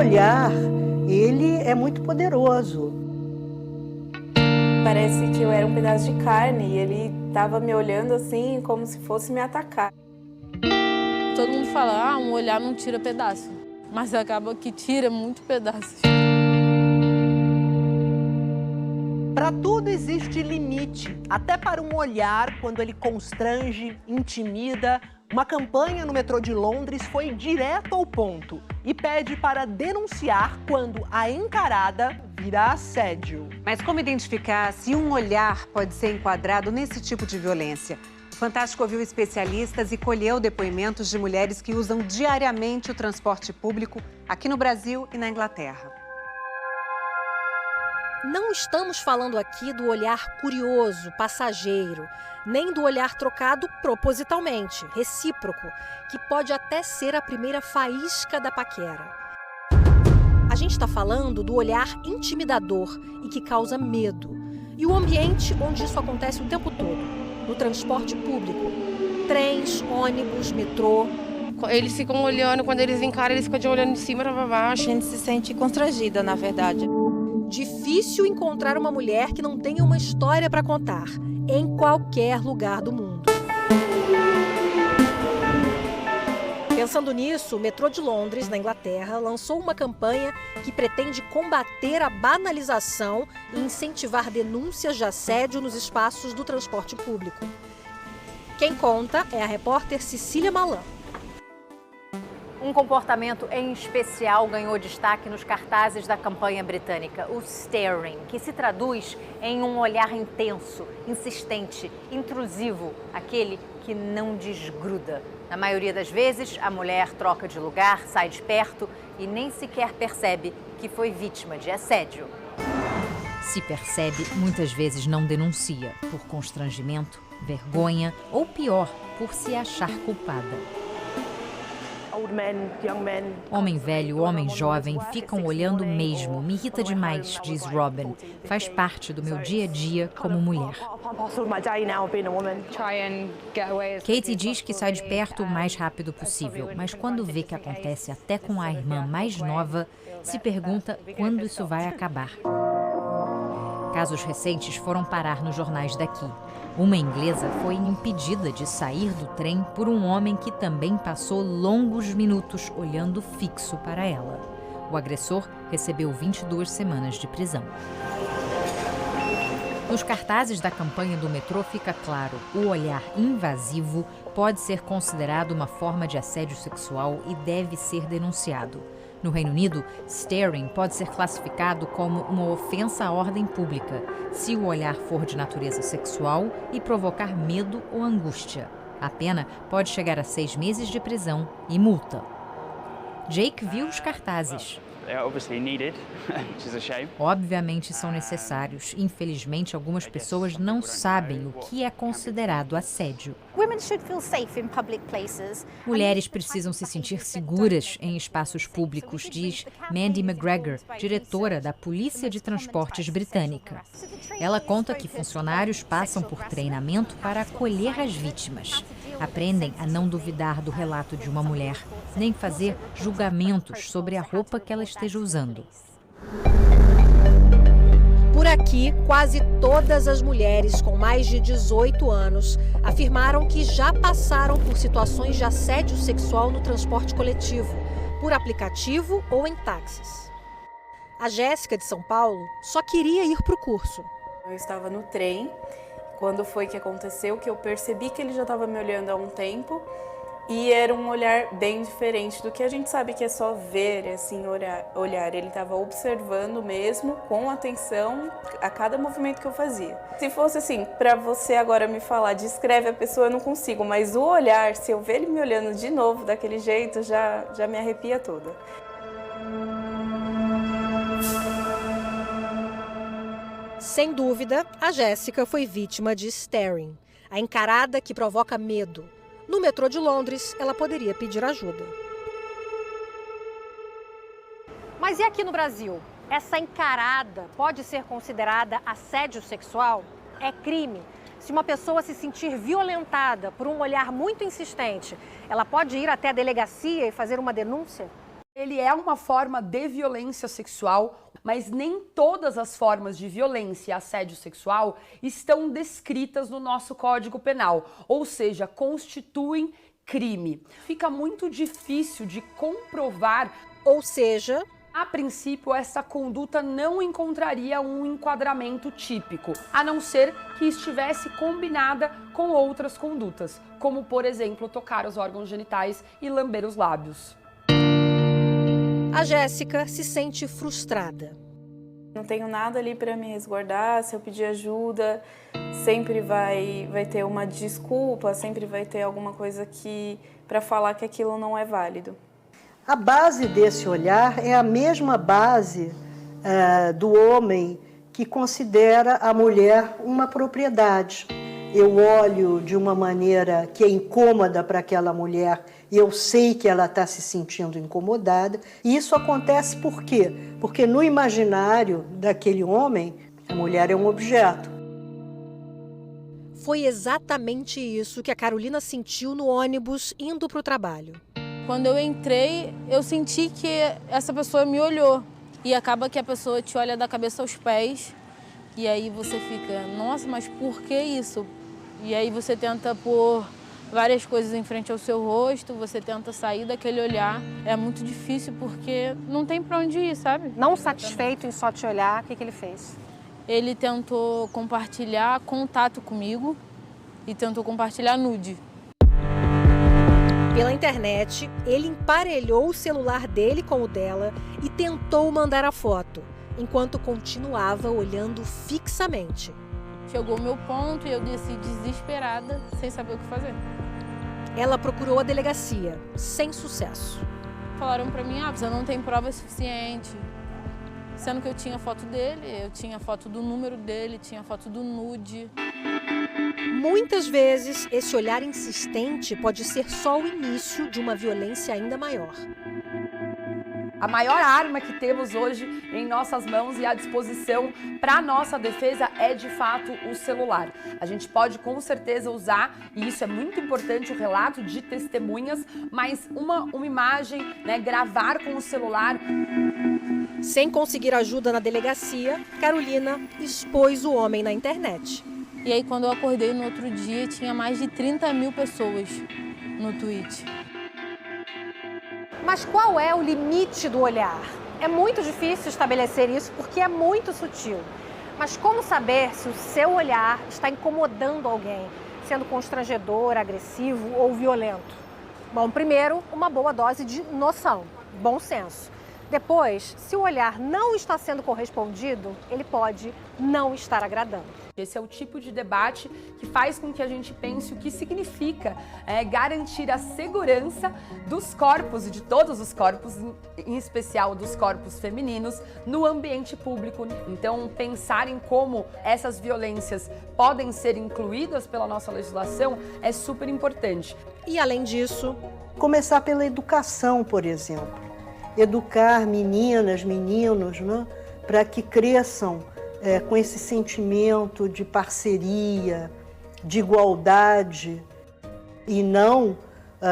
olhar, ele é muito poderoso. Parece que eu era um pedaço de carne e ele estava me olhando assim como se fosse me atacar. Todo mundo fala, um olhar não tira pedaço, mas acaba que tira muito pedaço. Para tudo existe limite, até para um olhar, quando ele constrange, intimida. Uma campanha no metrô de Londres foi direto ao ponto e pede para denunciar quando a encarada vira assédio. Mas como identificar se um olhar pode ser enquadrado nesse tipo de violência? O Fantástico ouviu especialistas e colheu depoimentos de mulheres que usam diariamente o transporte público aqui no Brasil e na Inglaterra. Não estamos falando aqui do olhar curioso, passageiro, nem do olhar trocado propositalmente, recíproco, que pode até ser a primeira faísca da paquera. A gente está falando do olhar intimidador e que causa medo. E o ambiente onde isso acontece o tempo todo, no transporte público, trens, ônibus, metrô. Eles ficam olhando, quando eles encaram, eles ficam de olhando de cima para baixo. A gente se sente constrangida, na verdade. Difícil encontrar uma mulher que não tenha uma história para contar, em qualquer lugar do mundo. Pensando nisso, o metrô de Londres, na Inglaterra, lançou uma campanha que pretende combater a banalização e incentivar denúncias de assédio nos espaços do transporte público. Quem conta é a repórter Cecília Malan. Um comportamento em especial ganhou destaque nos cartazes da campanha britânica, o staring, que se traduz em um olhar intenso, insistente, intrusivo, aquele que não desgruda. Na maioria das vezes, a mulher troca de lugar, sai de perto e nem sequer percebe que foi vítima de assédio. Se percebe, muitas vezes não denuncia, por constrangimento, vergonha ou pior, por se achar culpada. Homem velho, homem jovem, ficam olhando mesmo. Me irrita demais, diz Robin. Faz parte do meu dia a dia como mulher. Katie diz que sai de perto o mais rápido possível, mas quando vê que acontece até com a irmã mais nova, se pergunta quando isso vai acabar. Casos recentes foram parar nos jornais daqui. Uma inglesa foi impedida de sair do trem por um homem que também passou longos minutos olhando fixo para ela. O agressor recebeu 22 semanas de prisão. Nos cartazes da campanha do metrô fica claro, o olhar invasivo pode ser considerado uma forma de assédio sexual e deve ser denunciado. No Reino Unido, staring pode ser classificado como uma ofensa à ordem pública, se o olhar for de natureza sexual e provocar medo ou angústia. A pena pode chegar a 6 meses de prisão e multa. Jake viu os cartazes. Obviamente são necessários. Infelizmente, algumas pessoas não sabem o que é considerado assédio. Mulheres precisam se sentir seguras em espaços públicos, diz Mandy McGregor, diretora da Polícia de Transportes britânica. Ela conta que funcionários passam por treinamento para acolher as vítimas. Aprendem a não duvidar do relato de uma mulher, nem fazer julgamentos sobre a roupa que ela esteja usando. Por aqui, quase todas as mulheres com mais de 18 anos afirmaram que já passaram por situações de assédio sexual no transporte coletivo, por aplicativo ou em táxis. A Jéssica, de São Paulo, só queria ir para o curso. Eu estava no trem, quando foi que aconteceu, que eu percebi que ele já estava me olhando há um tempo e era um olhar bem diferente do que a gente sabe que é só ver, assim, olhar. Ele estava observando mesmo, com atenção, a cada movimento que eu fazia. Se fosse assim, para você agora me falar, descreve a pessoa, eu não consigo, mas o olhar, se eu ver ele me olhando de novo daquele jeito, já me arrepia toda. Sem dúvida, a Jéssica foi vítima de staring, a encarada que provoca medo. No metrô de Londres, ela poderia pedir ajuda. Mas e aqui no Brasil? Essa encarada pode ser considerada assédio sexual? É crime. Se uma pessoa se sentir violentada por um olhar muito insistente, ela pode ir até a delegacia e fazer uma denúncia? Ele é uma forma de violência sexual, mas nem todas as formas de violência e assédio sexual estão descritas no nosso Código Penal, ou seja, constituem crime. Fica muito difícil de comprovar, Ou seja, a princípio, essa conduta não encontraria um enquadramento típico, a não ser que estivesse combinada com outras condutas, como, por exemplo, tocar os órgãos genitais e lamber os lábios. a Jéssica se sente frustrada. Não tenho nada ali para me resguardar, se eu pedir ajuda, sempre vai ter uma desculpa, sempre vai ter alguma coisa para falar que aquilo não é válido. A base desse olhar é a mesma base do homem que considera a mulher uma propriedade. Eu olho de uma maneira que é incômoda para aquela mulher e eu sei que ela está se sentindo incomodada. E isso acontece por quê? Porque no imaginário daquele homem, a mulher é um objeto. Foi exatamente isso que a Carolina sentiu no ônibus indo para o trabalho. Quando eu entrei, eu senti que essa pessoa me olhou. E acaba que a pessoa te olha da cabeça aos pés. E aí você fica, nossa, mas por que isso? E aí você tenta pôr várias coisas em frente ao seu rosto, você tenta sair daquele olhar. É muito difícil porque não tem pra onde ir, sabe? Não satisfeito em só te olhar, o que ele fez? Ele tentou compartilhar contato comigo e tentou compartilhar nude. Pela internet, ele emparelhou o celular dele com o dela e tentou mandar a foto, enquanto continuava olhando fixamente. Chegou o meu ponto e eu desci desesperada, sem saber o que fazer. Ela procurou a delegacia, sem sucesso. Falaram pra mim, você não tem prova suficiente. Sendo que eu tinha foto dele, eu tinha foto do número dele, tinha foto do nude. Muitas vezes, esse olhar insistente pode ser só o início de uma violência ainda maior. A maior arma que temos hoje em nossas mãos e à disposição para a nossa defesa é, de fato, o celular. A gente pode, com certeza, usar, e isso é muito importante, o relato de testemunhas, mas uma imagem, gravar com o celular. Sem conseguir ajuda na delegacia, Carolina expôs o homem na internet. E aí, quando eu acordei no outro dia, tinha mais de 30 mil pessoas no tweet. Mas qual é o limite do olhar? É muito difícil estabelecer isso porque é muito sutil. Mas como saber se o seu olhar está incomodando alguém, sendo constrangedor, agressivo ou violento? Bom, primeiro, uma boa dose de noção, bom senso. Depois, se o olhar não está sendo correspondido, ele pode não estar agradando. Esse é o tipo de debate que faz com que a gente pense o que significa garantir a segurança dos corpos e de todos os corpos, em especial dos corpos femininos, no ambiente público. Então, pensar em como essas violências podem ser incluídas pela nossa legislação é super importante. E, além disso, começar pela educação, por exemplo. Educar meninas, meninos, para que cresçam com esse sentimento de parceria, de igualdade e não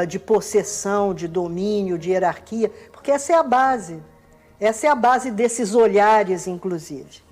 de possessão, de domínio, de hierarquia, porque essa é a base desses olhares, inclusive.